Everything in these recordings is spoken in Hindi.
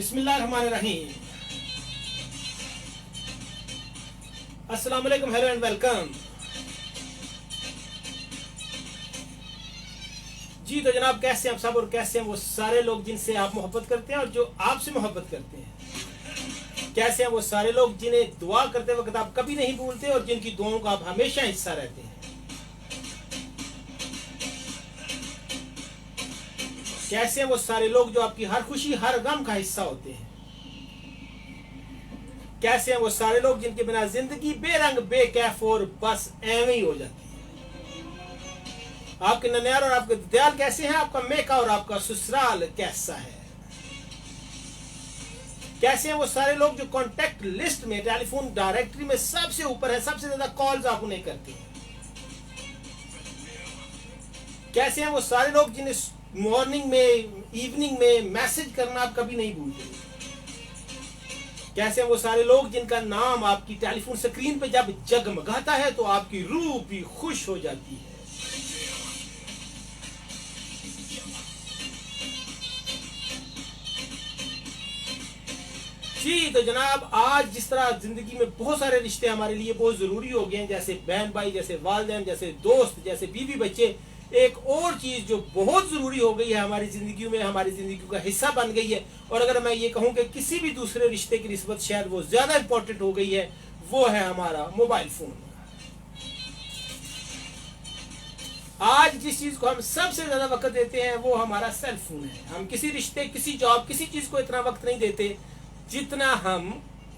बिस्मिल्लाहिर्रहमानिर्रहीम। अस्सलाम वालेकुम, हेलो एंड वेलकम। जी तो जनाब, कैसे हैं आप सब और कैसे हैं वो सारे लोग जिनसे आप मोहब्बत करते हैं और जो आपसे मोहब्बत करते हैं। कैसे हैं वो सारे लोग जिन्हें दुआ करते वक्त आप कभी नहीं भूलते और जिनकी दुआओं का आप हमेशा हिस्सा रहते हैं। कैसे हैं वो सारे लोग जो आपकी हर खुशी हर गम का हिस्सा होते हैं। कैसे हैं वो सारे लोग जिनके बिना जिंदगी बेरंग बेकैफ और बस एवं ही हो जाती है। आपके ननियाल और आपके दयाल कैसे हैं, आपका मेका और आपका ससुराल कैसा है। कैसे हैं वो सारे लोग जो कॉन्टेक्ट लिस्ट में टेलीफोन डायरेक्टरी में सबसे ऊपर है, सबसे ज्यादा कॉल्स आप उन्हें करते हैं। कैसे हैं वो सारे लोग जिन्हें मॉर्निंग में इवनिंग में मैसेज करना आप कभी नहीं भूलते। कैसे हैं वो सारे लोग जिनका नाम आपकी टेलीफोन स्क्रीन पे जब जगमगाता है तो आपकी रूह भी खुश हो जाती है। जी तो जनाब, आज जिस तरह जिंदगी में बहुत सारे रिश्ते हमारे लिए बहुत जरूरी हो गए हैं, जैसे बहन भाई, जैसे वालिदैन, जैसे दोस्त, जैसे बीवी बच्चे, एक और चीज जो बहुत जरूरी हो गई है हमारी जिंदगी में, हमारी जिंदगी का हिस्सा बन गई है, और अगर मैं ये कहूं कि किसी भी दूसरे रिश्ते की निस्बत शायद वो ज्यादा इंपॉर्टेंट हो गई है, वो है हमारा मोबाइल फोन। आज जिस चीज को हम सबसे ज्यादा वक्त देते हैं वो हमारा सेल फोन है। हम किसी रिश्ते, किसी जॉब, किसी चीज को इतना वक्त नहीं देते जितना हम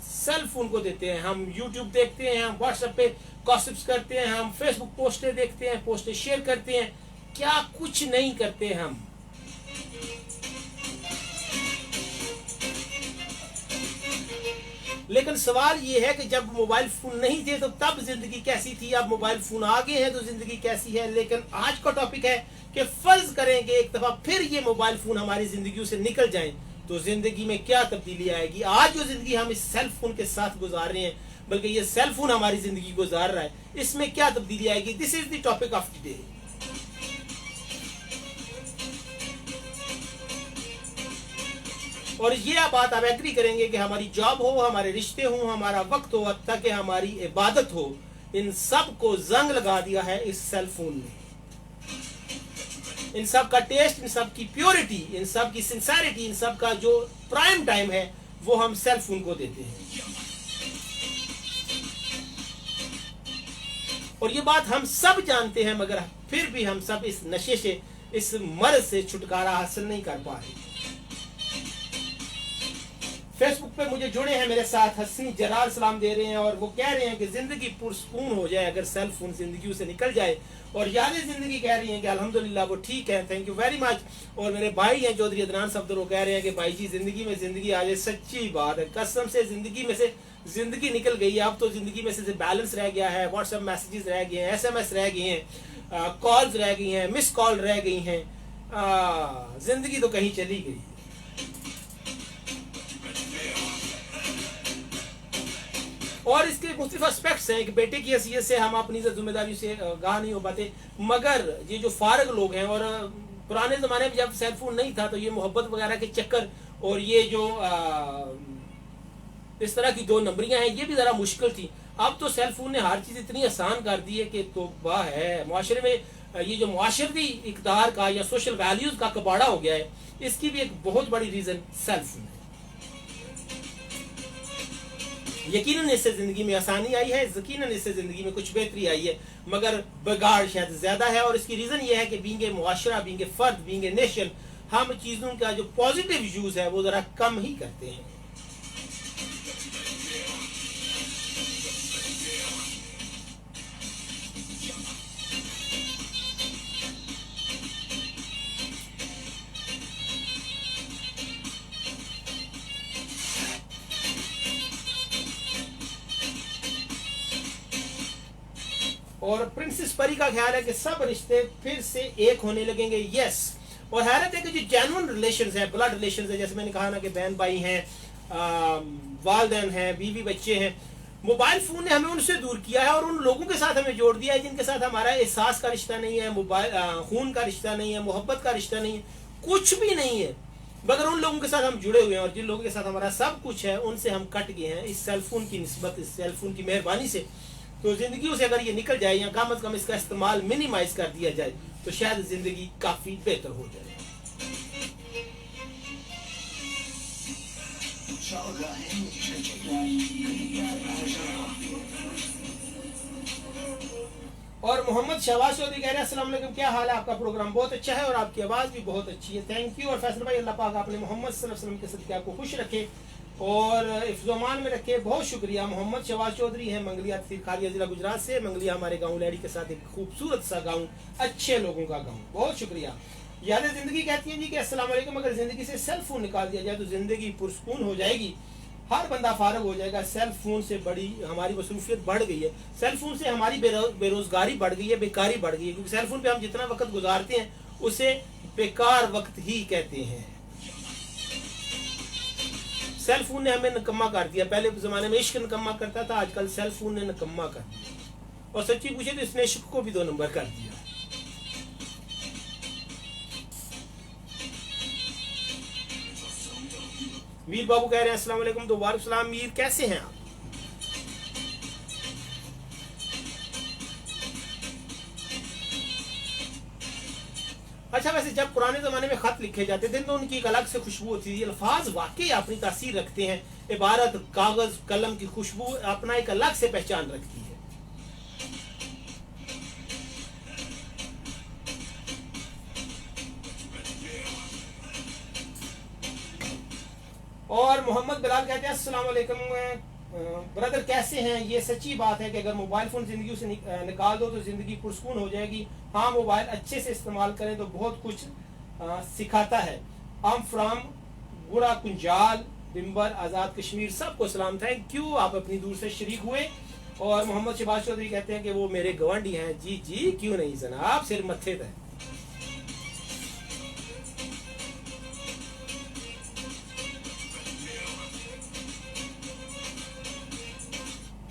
सेल फोन को देते हैं। हम YouTube देखते हैं, हम WhatsApp पे गॉसिप्स करते हैं, हम Facebook पोस्टें देखते हैं, पोस्टें शेयर करते हैं, क्या कुछ नहीं करते हम। लेकिन सवाल यह है कि जब मोबाइल फोन नहीं थे तो तब जिंदगी कैसी थी, अब मोबाइल फोन आ गए हैं तो जिंदगी कैसी है। लेकिन आज का टॉपिक है कि फर्ज करें कि एक दफा फिर ये मोबाइल फोन हमारी जिंदगी से निकल जाए तो जिंदगी में क्या तब्दीली आएगी। आज जो जिंदगी हम इस सेल फोन के साथ गुजार रहे हैं, बल्कि ये सेल फोन हमारी जिंदगी गुजार रहा है, इसमें क्या तब्दीली आएगी। This is the topic of the day. और ये बात आप एग्री करेंगे कि हमारी जॉब हो, हमारे रिश्ते हो, हमारा वक्त हो, हत्ता कि हमारी इबादत हो, इन सब को जंग लगा दिया है इस सेल फोन ने। इन सब का टेस्ट, इन सब की प्योरिटी, इन सब की सिंसेरिटी, इन सब का जो प्राइम टाइम है वो हम सेल फोन को देते हैं। और ये बात हम सब जानते हैं, मगर फिर भी हम सब इस नशे से, इस मर्ज से छुटकारा हासिल नहीं कर पा रहे। फेसबुक पे मुझे जुड़े हैं मेरे साथ हसीन जलाल, सलाम दे रहे हैं और वो कह रहे हैं कि जिंदगी पुरसकून हो जाए अगर सेल फोन जिंदगी से निकल जाए। और याद जिंदगी कह रही हैं कि अल्हम्दुलिल्लाह वो ठीक है, थैंक यू वेरी मच। और मेरे भाई हैं चौधरी अदनान सफदर, वो कह रहे हैं कि भाई जी जिंदगी में जिंदगी आ जाए। सच्ची बात है, कसम से जिंदगी में से जिंदगी निकल गई है। अब तो जिंदगी में से बैलेंस रह गया है, व्हाट्सएप मैसेजेस रह गए हैं, SMS रह गए हैं, कॉल्स रह गई हैं, मिस कॉल रह गई हैं, जिंदगी तो कहीं चली गई। और इसके मुख्तलिफ एस्पेक्ट्स हैं कि बेटे की हैसियत से हम अपनी जिम्मेदारी से गाह नहीं हो पाते, मगर ये जो फारग लोग हैं, और पुराने ज़माने में जब सेल फोन नहीं था तो ये मोहब्बत वगैरह के चक्कर और ये जो इस तरह की दो नंबरियां हैं ये भी ज़रा मुश्किल थी। अब तो सेल फोन ने हर चीज़ इतनी आसान कर दी है कि तौबा है। मुआशरे में ये जो मुआशरती इक़्तिदार का या सोशल वैल्यूज़ का कबाड़ा हो गया है, इसकी भी एक बहुत बड़ी रीज़न सेल फोन है। यकीनन इससे जिंदगी में आसानी आई है, यकीनन इससे जिंदगी में कुछ बेहतरी आई है, मगर बिगाड़ शायद ज्यादा है। और इसकी रीजन ये है कि बीइंग ए मुआशरा, बीइंग ए फर्द, बीइंग ए नेशन, हम चीजों का जो पॉजिटिव यूज है वो जरा कम ही करते हैं। और प्रिंसेस परी का ख्याल है कि सब रिश्ते फिर से एक होने लगेंगे। यस, और हैरत है कि जो जेन्युइन रिलेशंस है, ब्लड रिलेशंस है, जैसे मैंने कहा ना कि बहन भाई हैं, वालिदैन हैं, बीवी बच्चे हैं, मोबाइल फोन ने हमें उनसे दूर किया है और उन लोगों के साथ हमें जोड़ दिया है जिनके साथ हमारा एहसास का रिश्ता नहीं है, मोबाइल खून का रिश्ता नहीं है, मोहब्बत का रिश्ता नहीं है, कुछ भी नहीं है। मगर उन लोगों के साथ हम जुड़े हुए हैं और जिन लोगों के साथ हमारा सब कुछ है उनसे हम कट गए हैं इस सेलफोन की निस्बत, इस सेलफोन की मेहरबानी से। तो जिंदगी से अगर ये निकल जाए या कम अज कम इसका इस्तेमाल मिनिमाइज कर दिया जाए तो शायद जिंदगी काफी बेहतर हो जाए। और मोहम्मद शहबाज चौधरी कह रहे हैं अस्सलाम वालेकुम, क्या हाल है आपका? प्रोग्राम बहुत अच्छा है और आपकी आवाज़ भी बहुत अच्छी है, थैंक यू। और फैसल भाई अल्लाह पाक आपने मोहम्मद सल्लल्लाहु अलैहि वसल्लम के सदक़े आपको खुश रखे और इफ्ज़ोमान में रखे, बहुत शुक्रिया। मोहम्मद शहबाज चौधरी हैं मंगलिया खालिया जिला गुजरात से। मंगलिया हमारे गाँव लैड़ी के साथ एक खूबसूरत सा गाँव, अच्छे लोगों का गाँव, बहुत शुक्रिया। याद ज़िंदगी कहती है जी कि अस्सलाम वालेकुम, अगर ज़िंदगी से सेल फोन निकाल दिया जाए तो ज़िंदगी पुरसकून हो जाएगी, हर बंदा फारग हो जाएगा। सेल फोन से बड़ी हमारी मसरूफियत बढ़ गई है, सेल फोन से हमारी बेरोजगारी बढ़ गई है, बेकारी बढ़ गई है, क्योंकि सेल फोन पे हम जितना वक्त गुजारते हैं उसे बेकार वक्त ही कहते हैं। सेल फोन ने हमें निकम्मा कर दिया। पहले जमाने में इश्क निकम्मा करता था, आजकल सेल फोन ने निकम्मा कर दिया। और सच्ची पूछे तो इसने इश्क को भी 2 नंबर कर दिया। मीर बाबू कह रहे हैं अस्सलाम वालेकुम। तो वालेकुम सलाम मीर, कैसे हैं आप? अच्छा, वैसे जब पुराने जमाने में खत लिखे जाते थे तो उनकी एक अलग से खुशबू होती थी। अल्फाज वाकई अपनी तासीर रखते हैं, इबारत कागज कलम की खुशबू अपना एक अलग से पहचान रखती है। और मोहम्मद बिलाल कहते हैं अस्सलाम वालेकुम ब्रदर, कैसे हैं? ये सच्ची बात है कि अगर मोबाइल फ़ोन ज़िंदगी से निकाल दो तो ज़िंदगी पुरसकून हो जाएगी। हाँ, मोबाइल अच्छे से इस्तेमाल करें तो बहुत कुछ सिखाता है। आई एम फ्राम गुड़ा कुंजाल बिम्बर आज़ाद कश्मीर। सबको सलाम, थैंक यू, आप अपनी दूर से शरीक हुए। और मोहम्मद शहबाज चौधरी कहते हैं कि वो मेरे गवांडी हैं। जी जी, क्यों नहीं जनाब, सिर मत्थे पे।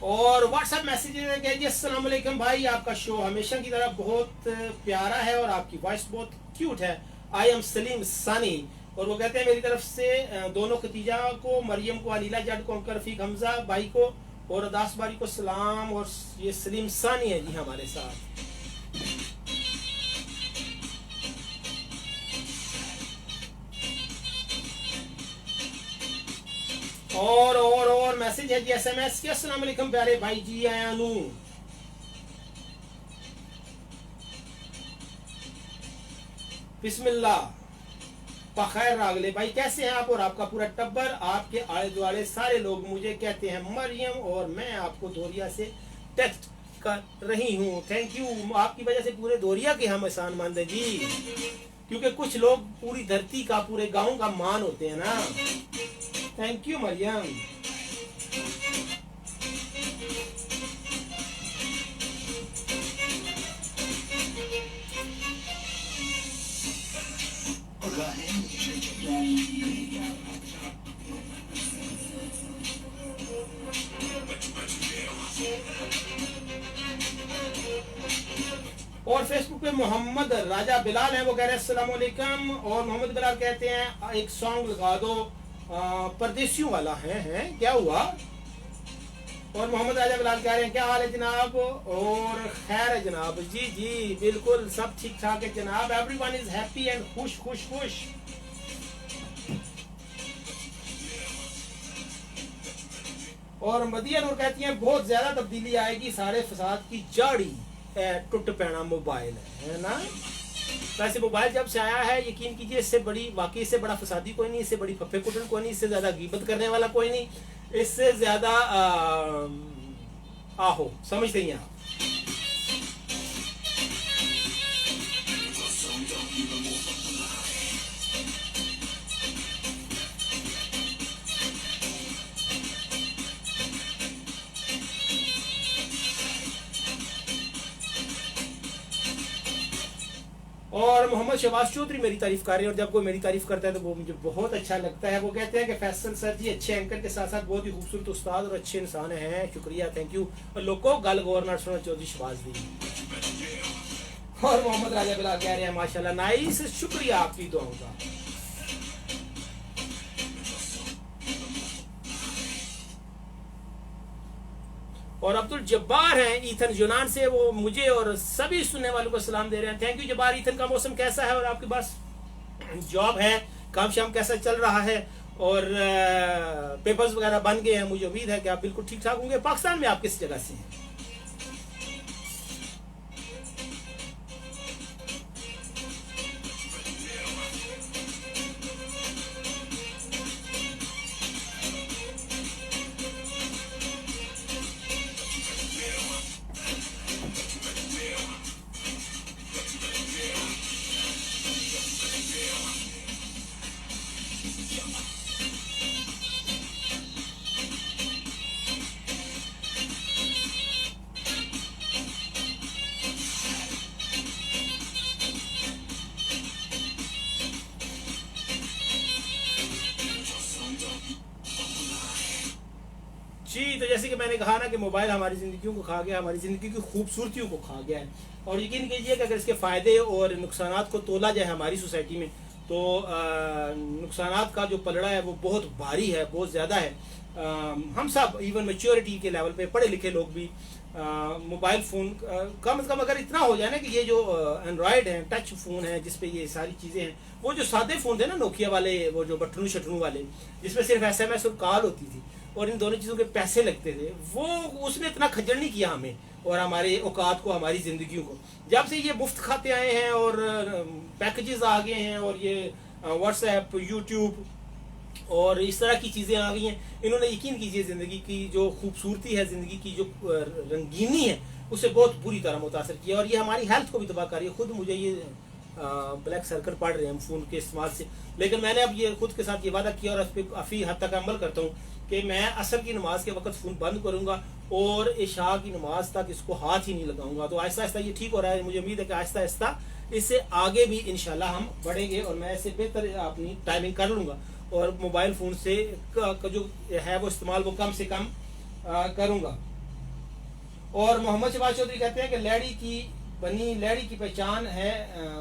और व्हाट्सएप मैसेज है जी अस्सलाम वालेकुम भाई, आपका शो हमेशा की तरह बहुत प्यारा है और आपकी वॉइस बहुत क्यूट है। आई एम सलीम सानी। और वो कहते हैं मेरी तरफ से दोनों खतीजा को, मरियम को, अलीला जड को, रफीक हमजा भाई को और अदास बारी को सलाम। और ये सलीम सानी है जी हमारे साथ। और मैसेज है जी SMS के, अस्सलाम वालेकुम प्यारे भाई जी आयानू। बिस्मिल्लाह बखैर रागले भाई, कैसे हैं आप और आपका पूरा टब्बर? आपके आले दुआले सारे लोग मुझे कहते हैं मरियम और मैं आपको दोरिया से टेक्स्ट कर रही हूँ। थैंक यू, आपकी वजह से पूरे दोरिया के हम एहसान मंद हैं जी, क्योंकि कुछ लोग पूरी धरती का, पूरे गांव का मान होते हैं ना। Thank you Maryam. और फेसबुक पे मोहम्मद राजा बिलाल है, वो कह रहे हैं अस्सलाम वालेकुम। और मोहम्मद बिलाल कहते हैं एक सॉन्ग लगा दो परदेसियों वाला है क्या हुआ? और मोहम्मद राजा बिलाल कह रहे हैं क्या हाल है जनाब? और खैर है जनाब। जी जी बिल्कुल सब ठीक ठाक है जनाब। एवरीवन इज हैप्पी एंड खुश खुश खुश। और मदिया नूर कहती हैं बहुत ज्यादा तब्दीली आएगी, सारे फसाद की जड़ी टुट पैना मोबाइल है ना। वैसे मोबाइल जब से आया है यकीन कीजिए इससे बड़ी, वाकई इससे बड़ा फसादी कोई नहीं, इससे बड़ी फफे कुटन कोई नहीं, इससे ज्यादा गीबत करने वाला कोई नहीं, इससे ज्यादा आहो समझते हैं आप। और मोहम्मद शहबाज चौधरी मेरी तारीफ कर रहे हैं, और जब कोई मेरी तारीफ करता है तो वो मुझे बहुत अच्छा लगता है। वो कहते हैं कि फैसल सर जी अच्छे एंकर के साथ साथ बहुत ही खूबसूरत उस्ताद और अच्छे इंसान हैं, शुक्रिया, थैंक यू। और लोगों गल गवर्नर सुनो चौधरी शहबाज दी। और मोहम्मद राजा बिलाल कह रहे हैं माशाल्लाह नाइस, शुक्रिया आपकी दुआओं का। और अब्दुल जब्बार हैं ईथन यूनान से, वो मुझे और सभी सुनने वालों को सलाम दे रहे हैं। Thank you Jabbar. ईथन का मौसम कैसा है और आपके पास जॉब है, काम शाम कैसा चल रहा है, और पेपर्स वगैरह बन गए हैं? मुझे उम्मीद है कि आप बिल्कुल ठीक ठाक होंगे। पाकिस्तान में आप किस जगह से हैं? जी, तो जैसे कि मैंने कहा ना कि मोबाइल हमारी ज़िंदगियों को खा गया, हमारी ज़िंदगी की खूबसूरतियों को खा गया है। और यकीन कीजिए कि अगर इसके फ़ायदे और नुकसानात को तोला जाए हमारी सोसाइटी में, तो नुकसानात का जो पलड़ा है वो बहुत भारी है, बहुत ज़्यादा है। हम सब इवन मेच्योरिटी के लेवल पे पढ़े लिखे लोग भी मोबाइल फ़ोन कम से कम अगर इतना हो जाए ना कि ये जो एंड्रॉयड है, टच फ़ोन है जिसपे ये सारी चीज़ें हैं, वो जो सादे फ़ोन थे ना नोकिया वाले, वो जो बटनू शटनू वाले जिसमें सिर्फ SMS और कॉल होती थी और इन दोनों चीज़ों के पैसे लगते थे, वो उसने इतना खज्जल नहीं किया हमें और हमारे औकात को, हमारी ज़िंदगियों को। जब से ये मुफ्त खाते आए हैं और पैकेजेस आ गए हैं और ये व्हाट्सएप, यूट्यूब और इस तरह की चीज़ें आ गई हैं, इन्होंने यकीन कीजिए ज़िंदगी की जो खूबसूरती है, ज़िंदगी की जो रंगीनी है, उसे बहुत बुरी तरह मुतासर किया और ये हमारी हेल्थ को भी तबाह कर रही है। खुद मुझे ये ब्लैक सर्कल पड़ रहे हैं फ़ोन के इस्तेमाल से, लेकिन मैंने अब ये खुद के साथ ये वादा किया और उस पर काफ़ी हद तक अमल करता हूँ कि मैं असर की नमाज के वक्त फ़ोन बंद करूँगा और इशा की नमाज तक इसको हाथ ही नहीं लगाऊंगा। तो आहिस्ता आहिस्ता ये ठीक हो रहा है। मुझे उम्मीद है कि आहिस्ता आहिस्ता इससे आगे भी इंशाल्लाह हम बढ़ेंगे और मैं इससे बेहतर अपनी टाइमिंग कर लूँगा और मोबाइल फ़ोन से जो है वो इस्तेमाल वो कम से कम करूँगा। और मोहम्मद शहबाज चौधरी कहते हैं कि लैडी की बनी लैडी की पहचान है,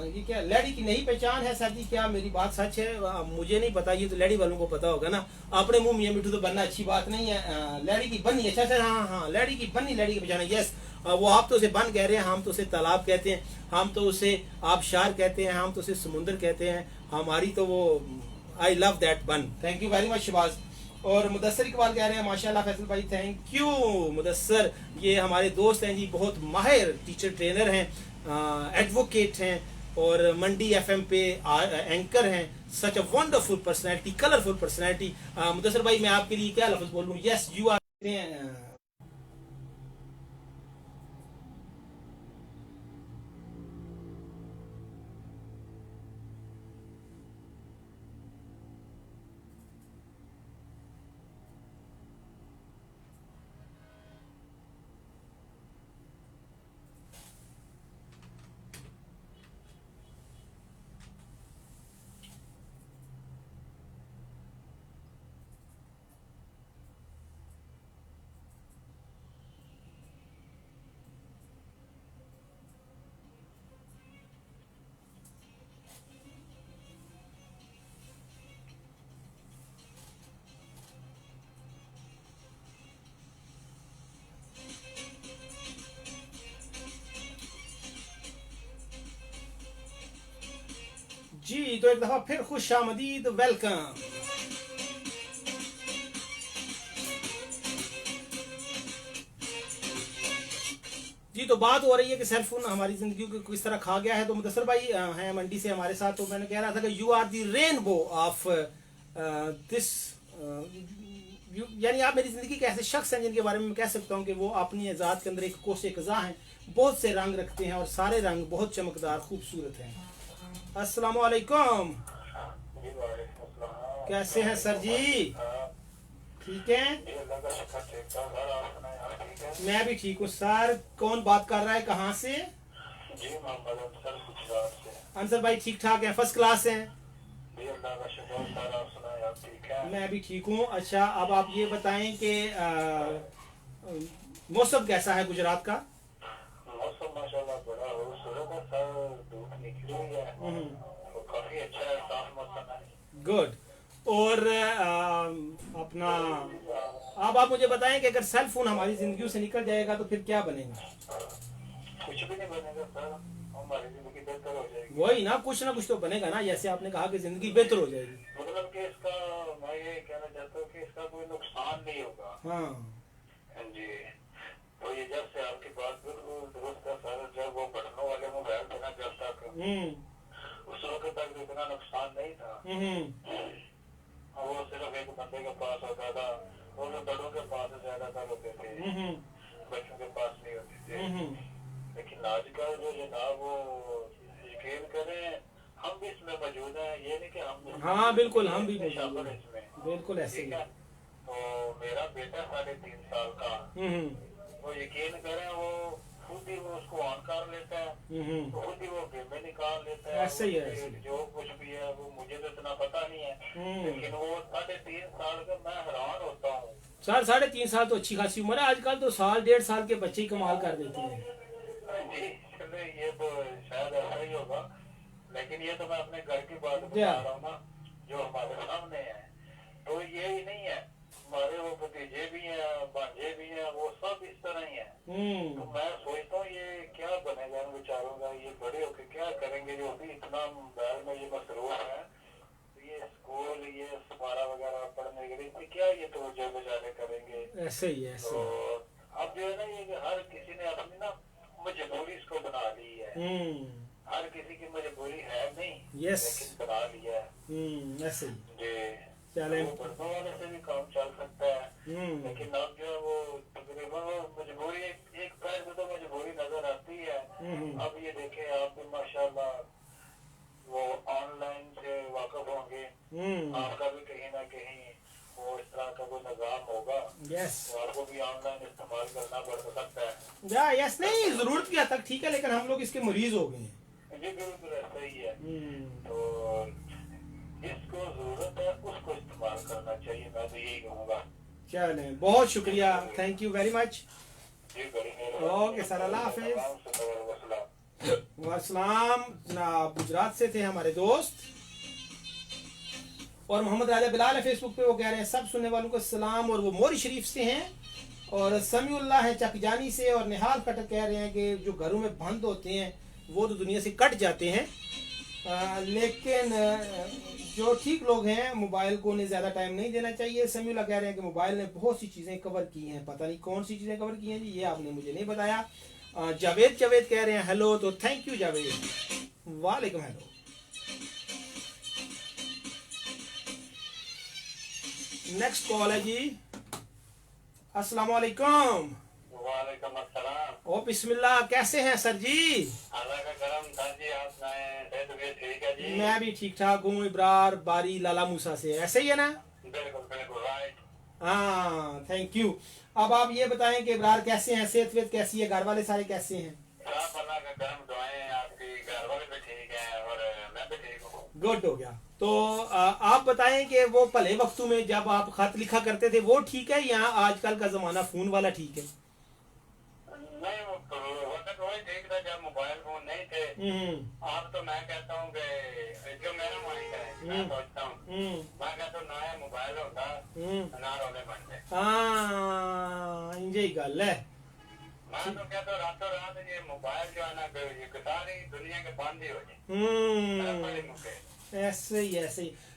ये क्या लैडी की नई पहचान है सर जी? क्या मेरी बात सच है? मुझे नहीं पता, ये तो लैडी वालों को पता होगा ना। अपने मुंह मियां मिठू तो बनना अच्छी बात नहीं है। लैडी की बनी, अच्छा अच्छा, हाँ हाँ, लैडी की बनी, लैडी की पहचान है, यस। वो आप तो उसे बन कह रहे हैं, हम तो उसे तालाब कहते हैं, हम तो उसे आबशार कहते हैं, हम तो उसे समुंदर कहते हैं। हमारी तो वो I love that bun. Thank you very much Shahbaz. और मुदस्सर इकबाल कह रहे हैं माशाल्लाह फैसल भाई, थैंक यू मुदस्सर। ये हमारे दोस्त हैं जी, बहुत माहिर टीचर ट्रेनर हैं, एडवोकेट हैं और मंडी FM पे एंकर हैं। Such a wonderful personality, colourful personality. Mudassar भाई मैं आपके लिए क्या लफ्ज़ बोलूँ? Yes you are. जी, तो एक दफा फिर खुश आमदीद, वेलकम। जी, तो बात हो रही है कि सेल फोन हमारी जिंदगी को किस तरह खा गया है। तो मुदस्सर भाई हैं मंडी से हमारे साथ, तो मैंने कह रहा था कि you are the rainbow of this, यानी आप मेरी जिंदगी के ऐसे शख्स हैं जिनके बारे में मैं कह सकता हूँ कि वो अपनी ज़ात के अंदर एक कोसे कज़ा हैं, बहुत से रंग रखते हैं और सारे रंग बहुत चमकदार खूबसूरत हैं। अस्सलाम वालेकुम, कैसे हैं सर जी? ठीक है, मैं भी ठीक हूँ सर। कौन बात कर रहा है, कहाँ से? जी मोहम्मद अंसर गुजरात से। अंसर भाई ठीक ठाक हैं, फर्स्ट क्लास हैं? जी अल्लाह का शुक्र सर, आप सुनाएं, आप ठीक हैं? मैं भी ठीक हूँ। अच्छा, अब आप ये बताएं कि मौसम कैसा है गुजरात का? मौसम माशाल्लाह बड़ा खूबसूरत है सर, धूप निकली हुई है तो काफी अच्छा है, साफ मौसम है। गुड। और अपना अब आप मुझे बताएं कि अगर सेल फोन हमारी जिंदगी से निकल जाएगा तो फिर क्या बनेगा? कुछ भी नहीं बनेगा सर, हमारी जिंदगी बेहतर हो जाएगी। वही ना कुछ तो बनेगा ना, जैसे आपने कहा कि जिंदगी बेहतर हो जाएगी। मतलब कि इसका मैं ये कहना चाहता हूँ कि इसका कोई नुकसान नहीं होगा। हाँ हाँ जी। तो ये जब से आपकी बात बिल्कुल दुरुस्त है सर, जब वो बटनों वाले मोबाइल थे ना जब तक, उस वक्त तक इतना नुकसान नहीं था। वो सिर्फ एक बंदे के पास होता था, वो जो बड़ों के पास ज्यादातर होते थे, बच्चों के पास नहीं होते थे। लेकिन आजकल जो जनाब वो यकीन करें हम भी इसमें मौजूद हैं, ये नहीं कि हम। हाँ बिल्कुल हम भी शामिल हैं इसमें, बिल्कुल ऐसे ठीक ही। है। तो मेरा बेटा 3.5 साल का, वो यकीन करें वो खुद ही वो उसको ऑन कर लेता है, तो खुद ही वो गेम में निकाल लेता है। ऐसे ही है, ऐसे ही। जो कुछ भी है वो मुझे तो इतना पता नहीं है, लेकिन वो 3.5 साल का, मैं हैरान होता हूँ सर। 3.5 साल तो अच्छी खासी उम्र है, आजकल तो 1.5 साल के बच्चे ही कमाल कर देते हैं। जी। चले ये तो शायद ऐसा ही होगा, लेकिन ये तो मैं अपने घर की बात बता रहा हूँ ना, जो हमारे सामने है। तो ये ही नहीं है, हमारे वो भतीजे भी हैं, भांजे भी हैं, वो सब इस तरह ही है। तो मैं सोचता हूँ ये क्या बनेगा इन बेचारों का, ये बड़े होकर क्या करेंगे, जो अभी इतना मोबाइल में ये मसरूफ है। तो ये स्कूल, ये सफारा वगैरह पढ़ने के लिए क्या ये तो जो बेचारे करेंगे। ऐसे ही है, तो अब जो है ना ये हर किसी ने अपनी ना मजबूरी इसको बना ली है। हर किसी की मजबूरी है नहीं, लेकिन बना लिया है। ऐसे ही। जी। चले तो बड़ों वाले से भी काम चल सकता है, लेकिन अब जो है वो तकरीबन वो मजबूरी एक पैर में तो मजबूरी नजर आती है। अब ये देखें आप भी माशाल्लाह वो ऑनलाइन से वाकिफ होंगे, आपका भी कहीं ना कहीं वो इस तरह का कोई निजाम होगा, तो आपको भी ऑनलाइन इस्तेमाल करना पड़ सकता है। यस नहीं, जरूरत की हद तक ठीक है, लेकिन हम लोग इसके मरीज हो गए हैं। जी बिल्कुल ऐसा ही है। तो जिसको जरूरत है उसको इस्तेमाल करना चाहिए, मैं तो यही कहूँगा। चले बहुत शुक्रिया, थैंक यू वेरी मच। जी बड़ी ओके सर, अल्लाह हाफिज। वालेकुम। गुजरात से थे हमारे दोस्त, और मोहम्मद राजा बिलाल है फेसबुक पे, वो कह रहे हैं सब सुनने वालों को सलाम, और वो मोरी शरीफ से हैं, और समीउल्लाह है चकजानी से, और निहाल खटक कह रहे हैं कि जो घरों में बंद होते हैं वो तो दुनिया से कट जाते हैं, लेकिन जो ठीक लोग हैं मोबाइल को उन्हें ज़्यादा टाइम नहीं देना चाहिए। समीउल्लाह कह रहे हैं कि मोबाइल ने बहुत सी चीज़ें कवर की हैं, पता नहीं कौन सी चीज़ें कवर की हैं जी, ये आपने मुझे नहीं बताया। जावेद कह रहे हैं हेलो, तो थैंक यू जावेद। वालेकुम हेलो। नेक्स्ट कॉल है जी। अस्सलाम वालेकुम। वालेकुम अस्सलाम। ओ बिस्मिल्लाह, कैसे हैं सर जी? अल्लाह का करम था जी, आप सुनाएं, ठीक है जी? मैं भी ठीक ठाक हूँ, इब्रार बारी लाला मूसा से, ऐसे ही है ना? बिल्कुल बिल्कुल राइट। हाँ थैंक यू। अब आप ये बताएं कि इब्रार कैसे हैं, सेहत वेत कैसी है, घर वाले सारे कैसे हैं? आप अल्लाह का करम, दुआएं आपकी, घर वाले भी ठीक हैं और मैं भी ठीक हूँ। गुड हो गया। तो आप बताएं कि वो भले वक्तों में जब आप खत लिखा करते थे वो ठीक है, या आजकल का जमाना फोन वाला ठीक है? नहीं वो वक्त वही ठीक था जब मोबाइल फोन नहीं थे। अब तो मैं कहता हूँ कि जो मेरा माइंड है, मैं सोचता हूँ, मैं कहता हूँ नया मोबाइल होता ना रोने बनते। हाँ यही गल है। मैं तो कहता हूँ रातों रात ये मोबाइल जो है ना, ये सारी दुनिया के बंद ही हो जाए। ऐसे ही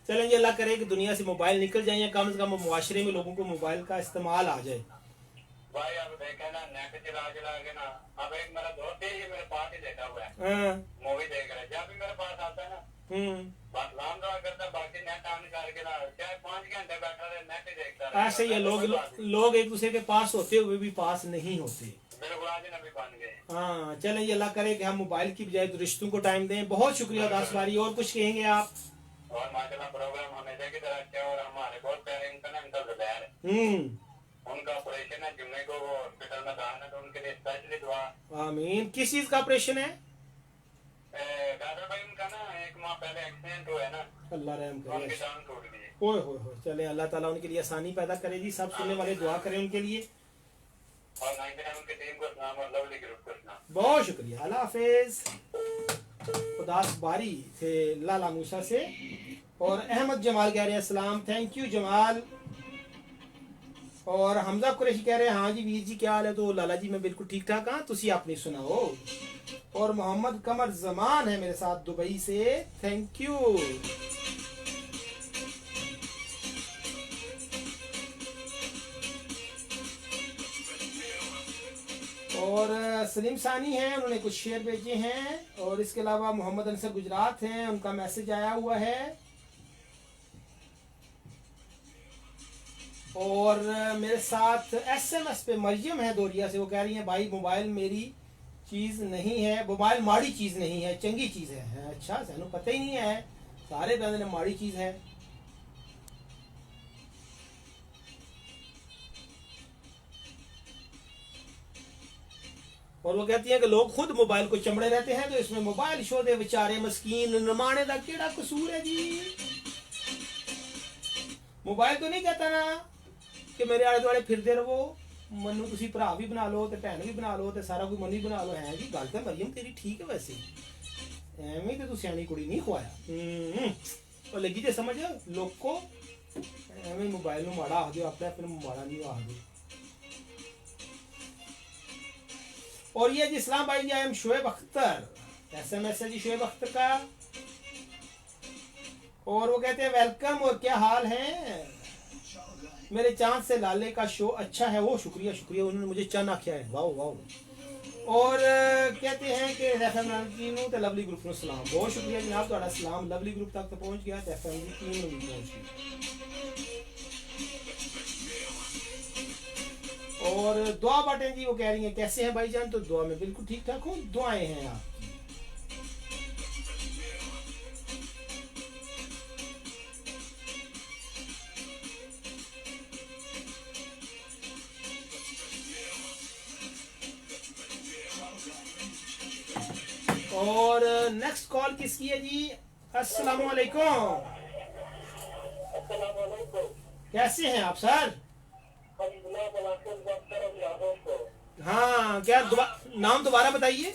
चलेंगे, अल्लाह करे कि दुनिया से मोबाइल निकल जाए, या कम से कम मुआशरे में लोगों को मोबाइल का इस्तेमाल आ जाए। भाई अब देखे ना, नेट चला के ना, अब एक मेरा दोस्त है ये मेरे पास ही बैठा हुआ है, मूवी देख रहा है। जब भी मेरे पास आता है ना, बस नाम दुआ करता है, बाकी नेट ऑन करके ना चाहे 5 घंटे बैठा रहे नेट ही देखता रहे। ऐसे ही है, लोग एक दूसरे के पास होते हुए भी पास नहीं होते। बिल्कुल आज नबी बन गए। हाँ चलें, अल्लाह करे कि हम मोबाइल की बजाय तो रिश्तों को टाइम दें। बहुत शुक्रिया दास बारी, और कुछ कहेंगे आप? और माशाल्लाह प्रोग्राम हमेशा की तरह अच्छा, और हमारे बहुत प्यारे इंटरनेट जुबैर, उनका ऑपरेशन है जुम्मे को, वो हॉस्पिटल में दाखिल है, तो उनके लिए स्पेशली दुआ। आमीन। किस चीज का ऑपरेशन है? दादा भाई उनका ना 1 माह पहले एक्सीडेंट हुआ है ना, अल्लाह रहम करे, उनकी जान टूट गई। ओए होए, चले अल्लाह ताला उनके लिए आसानी पैदा करे जी। सब सुनने वाले दुआ करें उनके लिए, और 99 उनकी टीम को सुना और लवली ग्रुप को सुना। बहुत शुक्रिया, अल्लाह हाफिज। उदास बारी थे लाला मूसा से। और अहमद जमाल कह रहे हैं सलाम, थैंक यू जमाल। और हमजा कुरैशी कह रहे हैं हाँ जी वीर जी क्या हाल है। तो लाला जी मैं बिल्कुल ठीक ठाक हाँ, तुसी अपनी सुनाओ। और मोहम्मद कमर जमान है मेरे साथ दुबई से, थैंक यू। और सलीम सानी हैं, उन्होंने कुछ शेयर भेजे हैं। और इसके अलावा मोहम्मद अंसर गुजरात हैं, उनका मैसेज आया हुआ है। और मेरे साथ एसएमएस पे मरियम है दोरिया से, वो कह रही हैं भाई मोबाइल मेरी चीज़ नहीं है, मोबाइल माड़ी चीज़ नहीं है, चंगी चीज़ है। अच्छा सानू पता ही नहीं है, सारे बंदे ने माड़ी चीज़ है। और वो कहती हैं कि लोग खुद मोबाइल को चमड़े रहते हैं, तो इसमें मोबाइल शो दे बेचारे मस्कीन नमाने का केड़ा कसूर है जी। मोबाइल तो नहीं कहता ना कि मेरे आले दुआले फिरदे रहो, मनु तुसी भरा भी बना लो ते भैन भी बना लो ते सारा कुछ मनु भी बना लो। है जी गल तो मरियम तेरी ठीक है, वैसे एवें ते तू सियानी कुड़ी नहीं खुआया। और लगी जे समझ लोको एवें मोबाइल में माड़ा आख दो, अपने फिर माड़ा नहीं आख दो। और ये जी इस्लाम भाई ji I am Shoaib Akhtar, SMS है जी शोएब अख्तर का। और वो कहते हैं वेलकम और क्या हाल है मेरे चांद से लाले का शो अच्छा है। वो शुक्रिया शुक्रिया, उन्होंने मुझे चंद आख्या है, वाह वाह। और कहते हैं कि एफएम तो लवली ग्रुप ਨੂੰ सलाम, बहुत शुक्रिया जनाब ਤੁਹਾਡਾ सलाम लवली ग्रुप तक तो पहुंच गया, एफएम की टीम में भी पहुंच गई। और दुआ बाटें जी, वो कह रही हैं कैसे हैं भाईजान। तो दुआ में बिल्कुल ठीक ठाक हूँ, दुआएं हैं आप। और नेक्स्ट कॉल किसकी है जी। अस्सलाम वालेकुम, कैसे हैं आप सर। हाँ क्या नाम दोबारा बताइए।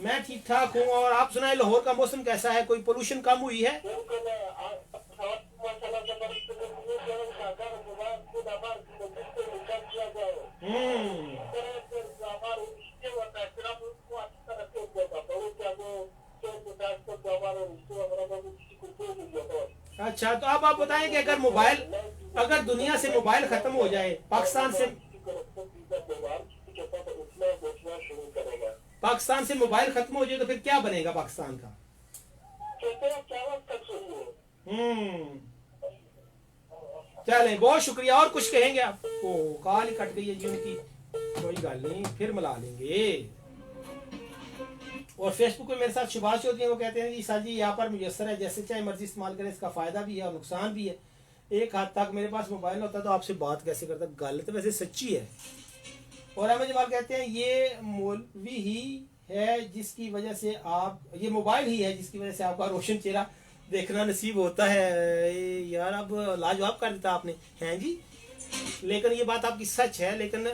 मैं ठीक ठाक हूँ, और आप सुनाए लाहौर का मौसम कैसा है, कोई पोल्यूशन कम हुई है। अच्छा तो अब आप बताएं कि अगर दुनिया से मोबाइल खत्म हो जाए, पाकिस्तान से मोबाइल खत्म हो जाए तो फिर क्या बनेगा पाकिस्तान का। चलें बहुत शुक्रिया। और कुछ कहेंगे आप। ओ कॉल ही कट गई है जी उनकी, कोई गल नहीं फिर मिला लेंगे। और फेसबुक पे मेरे साथ सुभाष होती है, वो कहते हैं जी सर जी यहाँ पर मुयसर है, जैसे चाहे मर्जी इस्तेमाल करें, इसका फायदा भी है और नुकसान भी है। एक हद तक मेरे पास मोबाइल होता तो आपसे बात कैसे करता, गल तो वैसे सच्ची है। और अहमद जमाल कहते हैं ये मौलवी ही है जिसकी वजह से आप, ये मोबाइल ही है जिसकी वजह से आपका रोशन चेहरा देखना नसीब होता है। यार अब लाजवाब कर देता आपने, हैं जी। लेकिन ये बात आपकी सच है। लेकिन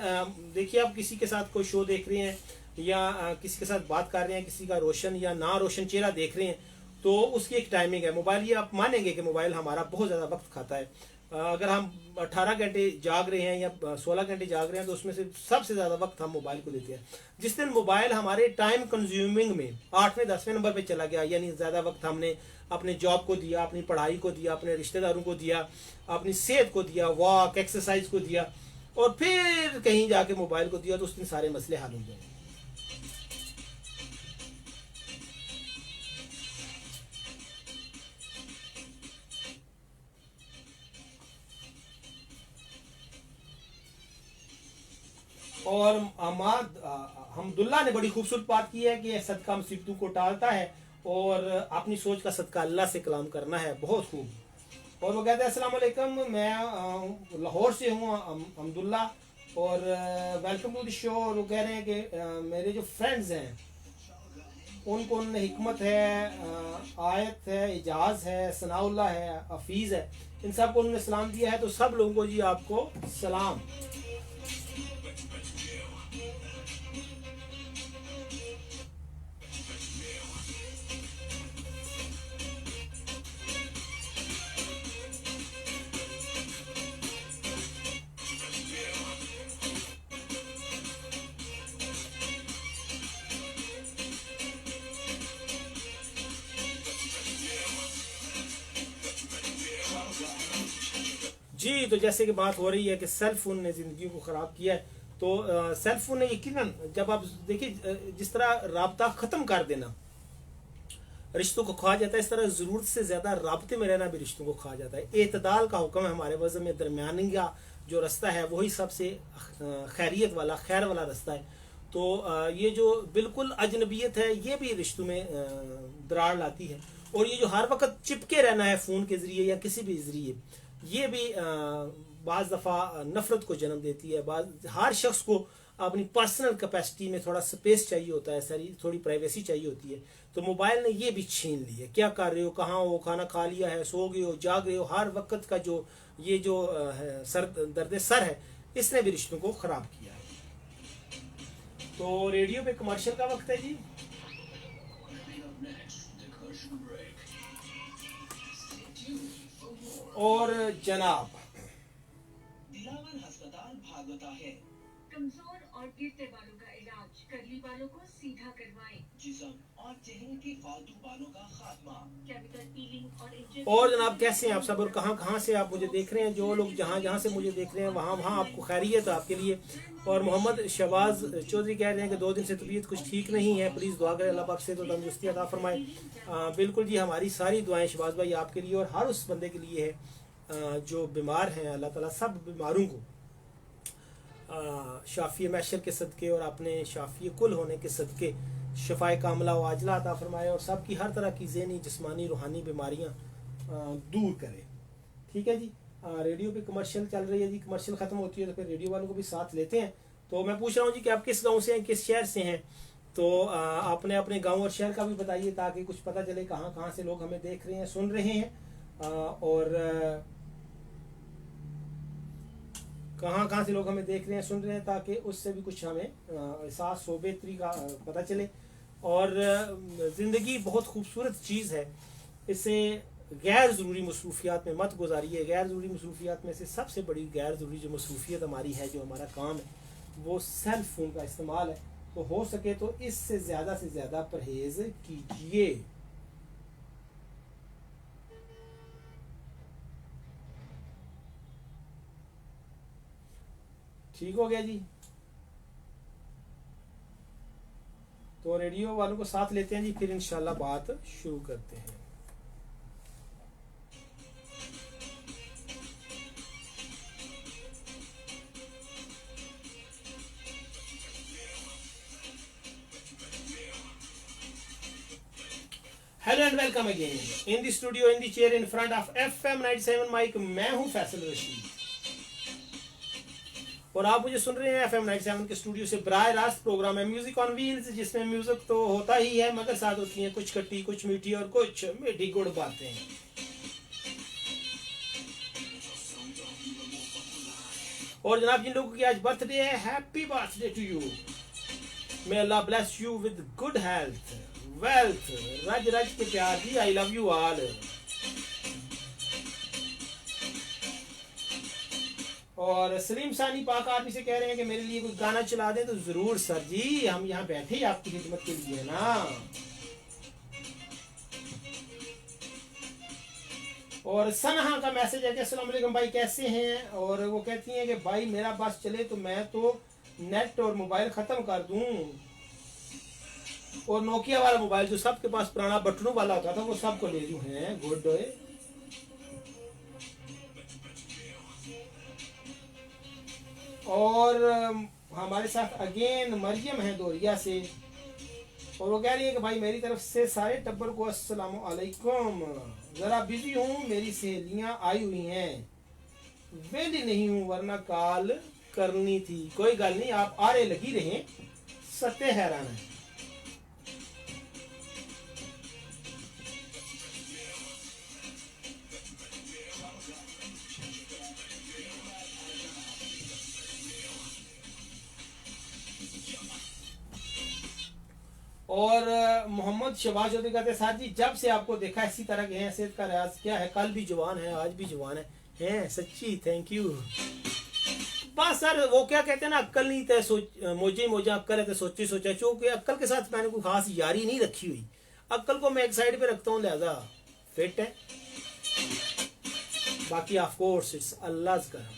देखिए आप किसी के साथ कोई शो देख रहे हैं या किसी के साथ बात कर रहे हैं, किसी का रोशन या ना रोशन चेहरा देख रहे हैं, तो उसकी एक टाइमिंग है। मोबाइल, ये आप मानेंगे कि मोबाइल हमारा बहुत ज़्यादा वक्त खाता है। अगर हम 18 घंटे जाग रहे हैं या 16 घंटे जाग रहे हैं, तो उसमें से सबसे ज़्यादा वक्त हम मोबाइल को देते हैं। जिस दिन मोबाइल हमारे टाइम कंज्यूमिंग में 8वें 10वें नंबर पे चला गया, यानी ज़्यादा वक्त हमने अपने जॉब को दिया, अपनी पढ़ाई को दिया, अपने रिश्तेदारों को दिया, अपनी सेहत को दिया, वॉक एक्सरसाइज को दिया, और फिर कहीं जाके मोबाइल को दिया, तो उस दिन सारे मसले हल हो जाएंगे। और हमदुल्ला ने बड़ी खूबसूरत बात की है कि सदका मुसीबतों को टालता है और अपनी सोच का सदका अल्लाह से कलाम करना है, बहुत खूब। और वो कहते हैं अस्सलाम वालेकुम, मैं लाहौर से हूँ हमदुल्ला, और वेलकम टू द शो। और वो कह रहे हैं कि मेरे जो फ्रेंड्स हैं उनको उनमें हिकमत है, आयत है, इजाज है, सनाउल्ला है, हफीज़ है, इन सब को उन्होंने सलाम दिया है। तो सब लोगों को जी आपको सलाम। जी, तो जैसे कि बात हो रही है कि सेल फोन ने जिंदगी को खराब किया है, तो सेल फोन ने यकीनन, जब आप देखिए जिस तरह राब्ता खत्म कर देना रिश्तों को खा जाता है, इस तरह जरूरत से ज्यादा राब्ते में रहना भी रिश्तों को खा जाता है। एतदाल का हुक्म है हमारे वज़न में, दरमियानिया जो रास्ता है वही सबसे खैरियत वाला, खैर वाला रास्ता है। तो ये जो बिल्कुल अजनबियत है ये भी रिश्तों में दरार लाती है, और ये जो हर वक्त चिपके रहना है फ़ोन के ज़रिए या किसी भी ज़रिए, ये भी बाज़ दफ़ा नफ़रत को जन्म देती है। हर शख्स को अपनी पर्सनल कैपेसिटी में थोड़ा स्पेस चाहिए होता है, सारी थोड़ी प्राइवेसी चाहिए होती है। तो मोबाइल ने ये भी छीन ली है। क्या कर रहे हो, कहाँ हो, खाना खा लिया है, सो गए हो, जाग रहे हो, हर वक्त का जो ये जो दर्द सर है, इसने भी रिश्तों को ख़राब किया है। तो रेडियो पे कमर्शियल का वक्त है जी। और जनाब दिलावर अस्पताल भागवता है। कमजोर और गिरते बालों का इलाज, कर्ली बालों को सीधा करवाएं, जिस्म और चेहरे के फालतू बालों का खात्मा, केमिकल पीलिंग और इंजेक्शन। और जनाब कैसे हैं आप सब, और कहाँ से आप मुझे देख रहे हैं? जो लोग जहाँ से मुझे देख रहे हैं वहाँ आपको खैरियत है आपके लिए। और मोहम्मद शहबाज चौधरी कह रहे हैं कि 2 दिन से तबीयत कुछ ठीक नहीं है, प्लीज़ दुआ करें अल्लाह पाक से तो तंदुरुस्ती अता फरमाए। बिल्कुल जी, हमारी सारी दुआएं शहबाज भाई आपके लिए और हर उस बंदे के लिए है जो बीमार हैं। अल्लाह ताला सब बीमारों को शाफ़ी मैशर के सदक़े और अपने शाफ़ी कुल होने के सदक़े शफ़ाए कामला व आजला अता फरमाए, और सब की हर तरह की ज़हनी, जिस्मानी, रूहानी बीमारियाँ दूर करे। ठीक है जी। रेडियो पे कमर्शियल चल रही है जी, कमर्शियल ख़त्म होती है तो फिर रेडियो वालों को भी साथ लेते हैं। तो मैं पूछ रहा हूँ जी कि आप किस गांव से हैं, किस शहर से हैं? तो आपने अपने गांव और शहर का भी बताइए ताकि कुछ पता चले कहाँ से लोग हमें देख रहे हैं, सुन रहे हैं, और कहाँ से लोग हमें देख रहे हैं, सुन रहे हैं, ताकि उससे भी कुछ हमें एहसास हो, बेहतरी का पता चले। और ज़िंदगी बहुत खूबसूरत चीज़ है, इसे गैर ज़रूरी मसरूफियात में मत गुजारिए। गैर ज़रूरी मसरूफियात में से सबसे बड़ी गैर ज़रूरी जो मसरूफियत हमारी है, जो हमारा काम है, वो सेल फ़ोन का इस्तेमाल है। तो हो सके तो इससे ज़्यादा से ज़्यादा परहेज़ कीजिए। ठीक हो गया जी। तो रेडियो वालों को साथ लेते हैं जी, फिर इंशाल्लाह बात शुरू करते हैं। Hello and welcome again in the studio, in the chair, in front of FM 97 mic. मैं हूं फैसल रशीद और आप मुझे सुन रहे हैं FM 97 के स्टूडियो से। बराह रास्त प्रोग्राम है म्यूजिक ऑन व्हील्स, जिसमें म्यूजिक तो होता ही है मगर साथ होती है कुछ खट्टी, कुछ मीठी और कुछ मीठी गुड़ बातें। और जनाब जिन लोगों की आज बर्थडे है, happy birthday to you. May Allah bless you with good health, wealth, रज रज के प्यार जी। I love you all. और सलीम सानी पाक आर्मी से कह रहे हैं कि मेरे लिए कोई गाना चला दें। तो जरूर सर जी, हम यहाँ बैठे ही आपकी खिदमत के लिए ना। और सनहा का मैसेज है कि अस्सलाम वालेकुम भाई, कैसे हैं? और वो कहती हैं कि भाई मेरा बस चले तो मैं तो नेट और मोबाइल ख़त्म कर दूं, और नोकिया वाला मोबाइल जो सबके पास पुराना बटनों वाला होता था वो सबको ले लूं। हैं गुड। और हमारे साथ अगेन मरियम है दोरिया से, और वो कह रही है कि भाई मेरी तरफ से सारे टब्बर को अस्सलाम वालेकुम। ज़रा बिजी हूँ, मेरी सहेलियाँ आई हुई हैं, वेली नहीं हूँ वरना कॉल करनी थी। कोई गल नहीं, आप आरे लगी रहें, सत्य हैरान है। और मोहम्मद शहबाज चौधरी कहते हैं सर जी जब से आपको देखा इसी तरह के हैं, सेहत का राज क्या है? कल भी जवान है, आज भी जवान है सच्ची, थैंक यू। बस सर वो क्या कहते हैं ना, अक्ल नहीं तय सोच मोजे मोजा, अक्ल है तो सोचे सोचा। क्योंकि अक्ल के साथ मैंने कोई खास यारी नहीं रखी हुई, अक्ल को मैं एक साइड पे रखता हूँ, लिहाजा फिट है। बाकी ऑफ कोर्स इट्स अल्लाह करम।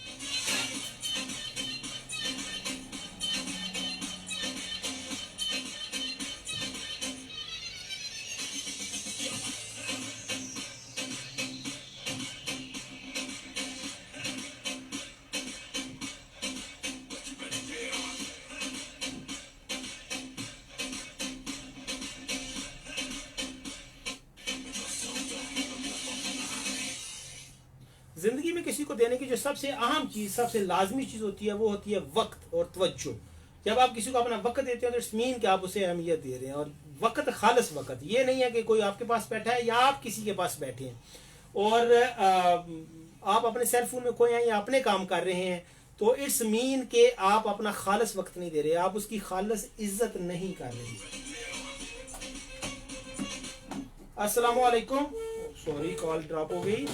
जिंदगी में किसी को देने की जो सबसे अहम चीज, सबसे लाजमी चीज होती है, वो होती है वक्त और तवज्जो। जब आप किसी को अपना वक्त देते हैं तो इट्स मीन कि आप उसे अहमियत दे रहे हैं। और वक्त खालिस वक्त, ये नहीं है कि कोई आपके पास बैठा है या आप किसी के पास बैठे हैं और आप अपने सेल फोन में खोए हैं या अपने काम कर रहे हैं, तो इट्स मीन कि आप अपना खालिस वक्त नहीं दे रहे, आप उसकी खालिस इज्जत नहीं कर रहे। अस्सलाम वालेकुम, सॉरी कॉल ड्रॉप हो गई।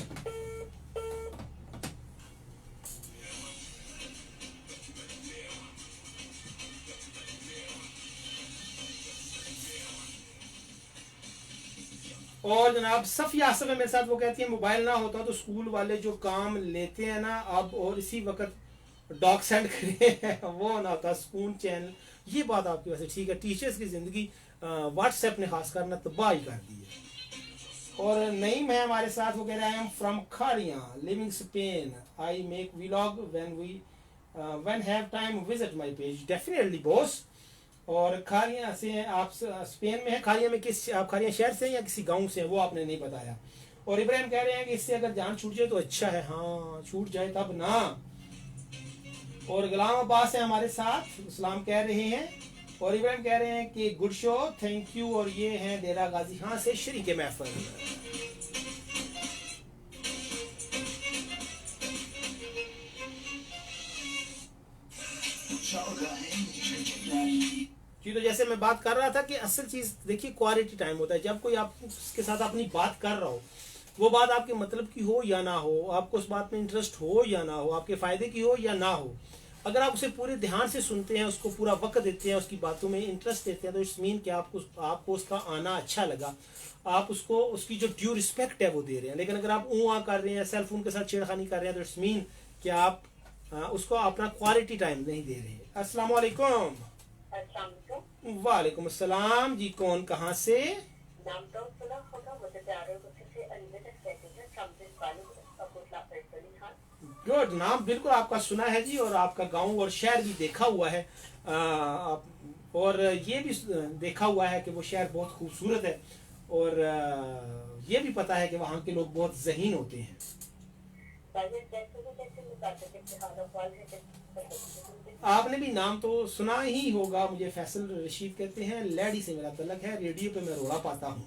और जनाब सफिया आसफ है मेरे साथ, वो कहती है मोबाइल ना होता तो स्कूल वाले जो काम लेते हैं ना अब और इसी वक्त डॉग सेंड करे वो ना होता, स्कूल चैनल। ये बात आपकी वैसे ठीक है, टीचर्स की जिंदगी व्हाट्सएप ने खास करना तबाही कर दी है। और नईम है हमारे साथ, वो कह रहा है I am from Kharia living Spain, I make vlog when have time visit my page. Definitely boss. और खारिया से हैं आप, स्पेन में है। खारिया में किस, आप खारिया शहर से हैं या किसी गांव से हैं वो आपने नहीं बताया। और इब्राहिम कह रहे हैं कि इससे अगर जान छूट जाए तो अच्छा है। हाँ छूट जाए तब ना। और गुलाम अब्बास है हमारे साथ, सलाम कह रहे हैं। और इब्राहिम कह रहे हैं कि गुड शो, थैंक यू। और ये हैं डेरा गाजी हाँ से शरीक महफल। जी तो जैसे मैं बात कर रहा था कि असल चीज देखिए क्वालिटी टाइम होता है। जब कोई आप उसके साथ अपनी बात कर रहा हो, वो बात आपके मतलब की हो या ना हो, आपको उस बात में इंटरेस्ट हो या ना हो, आपके फायदे की हो या ना हो, अगर आप उसे पूरे ध्यान से सुनते हैं, उसको पूरा वक्त देते हैं, उसकी बातों में इंटरेस्ट देते हैं, तो इट्स मीन कि आपको उसका आना अच्छा लगा, आप उसको उसकी जो ड्यू रिस्पेक्ट है वो दे रहे हैं। लेकिन अगर आप ऊँ आ कर रहे हैं, सेल फोन के साथ छेड़खानी कर रहे हैं, तो इट्स मीन कि आप उसको अपना क्वालिटी टाइम नहीं दे रहे। अस्सलाम वालेकुम। वालेकुम अस्सलाम जी, कौन कहाँ से? नाम तो सुना होगा, मुझे प्यारे गुस्से से अनलिमिटेड कहते हैं, समझे कॉलेज अब्दुल्ला फैसली खान। गुड, नाम बिल्कुल आपका सुना है जी, और आपका गांव और शहर भी देखा हुआ है। और ये भी देखा हुआ है कि वो शहर बहुत खूबसूरत है, और ये भी पता है कि वहाँ के लोग बहुत ज़हीन होते हैं। आपने भी नाम तो सुना ही होगा, मुझे फैसल रशीद कहते हैं, लेडी से मेरा तलक है, रेडियो पे मैं रोड़ा पाता हूँ।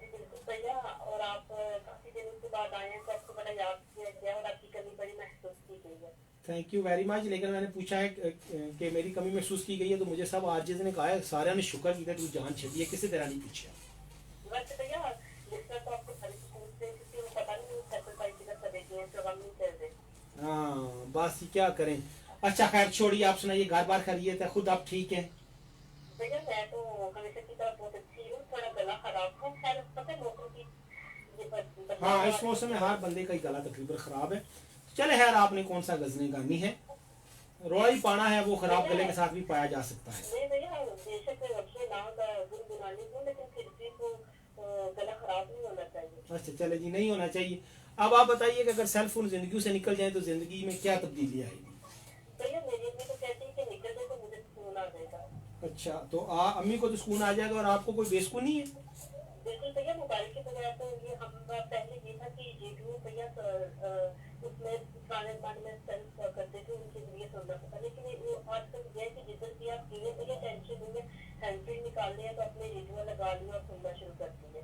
बिल्कुल भैया, और आप काफी दिनों के बाद आए हैं तो आपको बड़ा याद किया गया और आपकी कमी बड़ी महसूस की गई है। Thank you very much. लेकिन मैंने पूछा है कि मेरी कमी महसूस की गई है, तो मुझे सब आरजेस ने कहा है, सारे ने शुक्र किया, तू जान छड़ी है, किसी तरह नहीं पूछा। बस भैया जिसका तो आपको सारी पूछते हैं क्योंकि वो पता नहीं फैसल भाई की तरफ देखे हैं तो हम नहीं कर रहे। हाँ बस क्या करें। अच्छा खैर छोड़िए, आप सुनाइए, घर बार खैरियत है, खुद आप ठीक है? भैया मैं तो हमेशा की तरह बहुत अच्छी हूँ, थोड़ा गला खराब है, खैर पता है मौसम की ये हाँ इस मौसम में हर बंदे का ही गला तकरीबन खराब है। चले खैर, आपने कौन सा गजने गानी है, रोड़ा ही पाना है, वो खराब गले के साथ भी पाया जा सकता है। नहीं भैया बेशक अपने नाम का गुनगुनानी हूँ, लेकिन फिर भी तो गला खराब नहीं होना चाहिए। अच्छा चले जी, नहीं होना चाहिए। अब आप बताइए कि अगर सेल फोन जिंदगी से निकल जाए तो जिंदगी में क्या तब्दीली आएगी? भैया मेरी अम्मी तो कहती है कि निकल जाए तो मुझे सुकून आ जाएगा। अच्छा तो अम्मी को तो सुकून आ जाएगा, और आपको कोई बेसुकूनी है? बिल्कुल भैया, मोबाइल के बगैर तो ये हम पहले ये था कि रेडियो भैया उसमें पुराने जमाने में सेल्फ करते थे, उनके जरिए सुनना पड़ता, लेकिन वो आजकल ये है कि जिधर भी आप पीने भैया टेंशन नहीं है, हैंड फ्री निकाल लिया तो अपने रेडियो लगा लिया और सुनना शुरू कर दिया।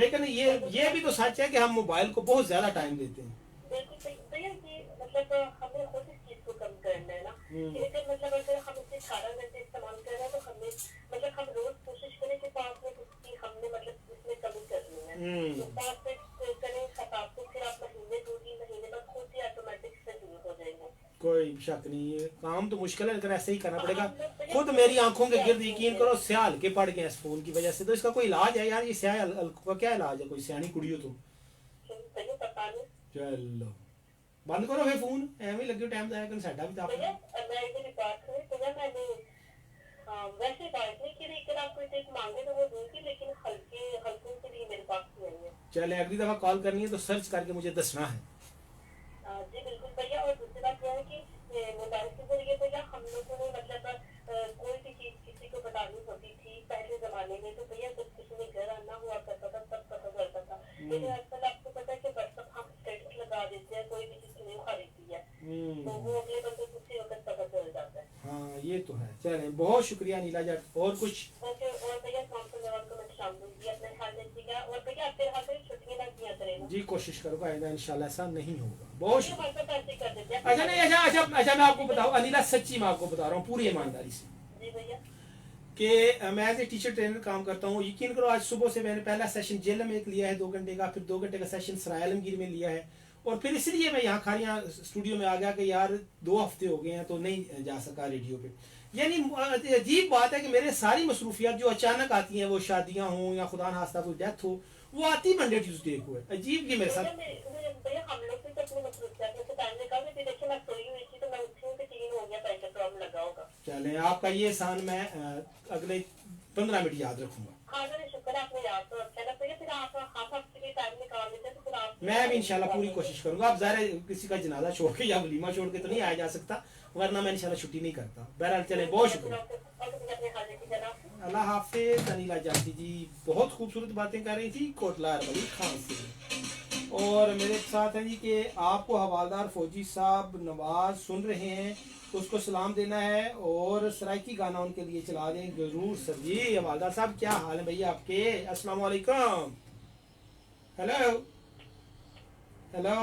लेकिन ये भी तो सच है कि हम मोबाइल को बहुत ज्यादा टाइम देते हैं। बिल्कुल भैया, ये मतलब हमें खुद इस चीज को कम करना है ना, कि अगर मतलब अगर हम इसे 18 घंटे इस्तेमाल कर रहे हैं तो हमें मतलब हम रोज कोशिश करें कि 5 मिनट उसकी हमने मतलब इसमें कमी करनी है, तो 5 मिनट करें खताब को, फिर आप महीने 2-3 महीने बाद खुद ही ऑटोमेटिक से दूर हो जाएंगे। कोई शक नहीं, ये काम तो मुश्किल है, लेकिन ऐसे ही करना पड़ेगा। खुद मेरी आंखों के गिर्द यकीन करो स्याल के पड़ गए इस फोन की वजह से, तो इसका कोई इलाज है यार? ये स्याल का क्या इलाज है? कोई सियानी कुड़ी हो तुम? चलो बंद करो फिर फोन, एवं लगे टाइम जाया कर साडा भी तो भैया अपना। मैं मेरी बात करें भैया, मैंने वैसे बात नहीं की, लेकिन आप कोई टिप मांगे तो वो दूंगी, लेकिन हल्कों के लिए मेरे पास नहीं है। चले अगली दफा कॉल करनी है तो सर्च करके मुझे दसना है। जी बिल्कुल भैया। और दूसरी बात यह है कि मोबाइल के जरिए भैया हम लोगों ने मतलब कोई भी चीज किसी को बतानी होती थी पहले जमाने में, तो भैया जब किसी में घर आना हुआ करता था तब पता चलता था, लेकिन आजकल आपको पता है कि व्हाट्सएप हम स्टेटस लगा देते हैं, कोई भी चीज नहीं खरीदती है तो वो अगले बंदे को उसी वक्त पता चल जाता है। हाँ ये तो है। चले बहुत शुक्रिया नीला जट। और कुछ? ओके। और भैया को मैं शाम दूंगी, अपने ख्याल रखिएगा। और भैया आपके हाथ से छुट्टियां ना दिया करेगा जी कोशिश करूंगा आइंदा इंशाल्लाह ऐसा नहीं होगा। बहुत शुक्रिया। व्हाट्सएप ऐसे कर देते हैं। अच्छा नहीं, अच्छा मैं आपको बताऊं अनिला, सच्ची मैं आपको बता रहा हूँ पूरी ईमानदारी से जी भैया। कि मैं एज ए टीचर ट्रेनर काम करता हूँ। यकीन करो आज सुबह से मैंने पहला सेशन जेल में एक लिया है 2 घंटे का, फिर 2 घंटे का सेशन सराय आलमगीर में लिया है, और फिर इसलिए मैं यहाँ खारियाँ स्टूडियो में आ गया कि यार 2 हफ्ते हो गए हैं तो नहीं जा सका रेडियो पे। यानी अजीब बात है कि मेरे सारी मसरूफियात जो अचानक आती हैं, वो शादियाँ हों या खुदा न खास्ता कोई डेथ हो, वो आती मंडे ट्यूसडे को है। अजीब ये मेरे साथ। भैया हम लोग भी तो अपनी मसरूफियात में से टाइम निकाल के देखिए, मैं सोई हुई थी तो मैं उठी हूँ तो 3 हो गया, प्रेशर प्रॉब्लम लगा होगा। चलें आपका ये एहसान मैं अगले 15 मिनट याद रखूंगा। हाँ सर शुक्र है, आपने याद तो रखा है ना भैया। फिर आप हाफ हफ्ते के टाइम निकाल लेते हैं तो फिर आप मैं भी इंशाल्लाह पूरी कोशिश करूंगा। अब ज़ाहिर है किसी का जनाजा छोड़ के या वलीमा छोड़ के तो नहीं आया जा सकता, वरना मैं इंशाल्लाह छुट्टी नहीं करता। बहरहाल चले बहुत शुक्रिया। अपने हाल की जनाब। अल्लाह हाफिज। अनिला जाती जी बहुत खूबसूरत बातें कर रही थी कोटला अरवली खान से। और मेरे साथ हैं जी कि आपको हवालदार फौजी साहब नवाज सुन रहे हैं तो उसको सलाम देना है और सराइकी गाना उनके लिए चला दें जरूर सर जी। हवालदार साहब क्या हाल है भैया आपके? अस्सलाम वालेकुम। Hello hello.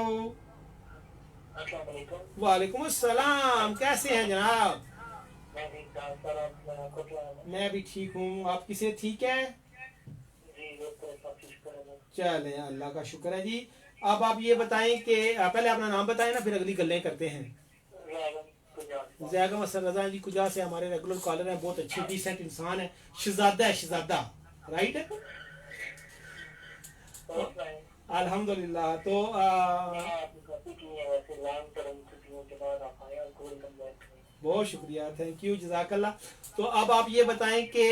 अस्सलाम वालेकुम। वालेकुम अस्सलाम। कैसे हैं जनाब? मैं भी सर, आप कोटला में। मैं भी ठीक हूँ। आपकी सेहत ठीक है? जी डॉक्टर साहब शुक्र है। चले अल्लाह का शुक्र है जी। अब आप ये बताएं कि पहले अपना नाम बताएं ना, फिर अगली गल्लें करते हैं। जैगम असर रजा जी कुजा से हमारे रेगुलर कॉलर हैं, बहुत अच्छे डिसेंट इंसान है। शहजादा है, शहजादा राइट है। अल्हम्दुलिल्लाह। तो बहुत शुक्रिया, थैंक यू, जज़ाकल्लाह। तो अब आप ये बताएं कि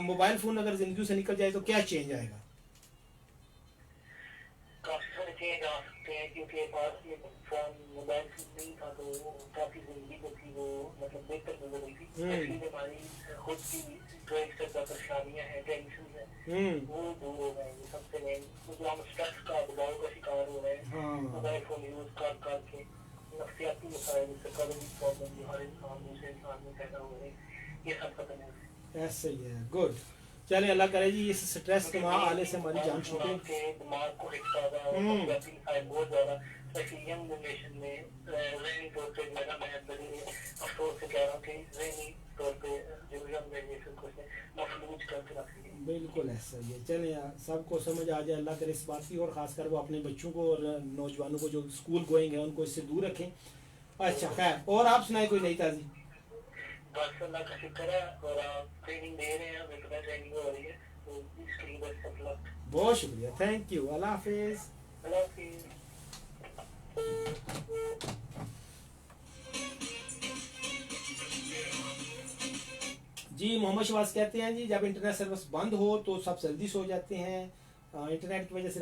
मोबाइल फोन अगर जिंदगी से निकल जाए तो क्या चेंज आएगा? काफी सारे चेंज आ सकते हैं, क्योंकि पास ये फोन मोबाइल नहीं था तो काफी जिंदगी जो थी वो मतलब बेहतर गुजर रही थी। इसलिए हमारी खुद की जो एक तरह परेशानियां हैं, टेंशन है, वो दूर हो जाएंगी। सबसे मेन जो हम स्ट्रेस का दबाव का शिकार हो रहे हैं मोबाइल फोन यूज कर करके, नफ्सियाती मसाइल जैसे कभी प्रॉब्लम जो हर इंसान दूसरे इंसान में पैदा हो रहे हैं, ये सब खत्म हो। ऐसे ही है। गुड। चले अल्लाह करे जी इस स्ट्रेस के वहाँ आने से हमारी जान छूटे। दिमाग को हिट कर रहा है बहुत ज्यादा, स्पेशली यंग जनरेशन में। ज़हनी तौर पे मेरा मैं बड़ी अफसोस से कह रहा हूँ कि ज़हनी तौर पे जो यंग जनरेशन को मफलूज करके रख दिया। बिल्कुल ऐसा ही है। चले यार सबको समझ आ जाए अल्लाह करे इस बात की, और ख़ासकर वो अपने बच्चों को और नौजवानों को जो स्कूल गोइंग है उनको इससे दूर रखें। अच्छा खैर, और आप सुनाए कोई नई ताज़ी? बस अल्लाह का शुक्र है, और आप ट्रेनिंग दे रहे हैं, बेहतर ट्रेनिंग हो रही है, तो इसके लिए बेस्ट ऑफ लक। बहुत शुक्रिया, थैंक यू, अल्लाह हाफिज। अल्लाह हाफिज। जी मोहम्मद शहबाज कहते हैं जी जब इंटरनेट सर्विस बंद हो तो सब जल्दी सो जाते हैं, इंटरनेट की वजह से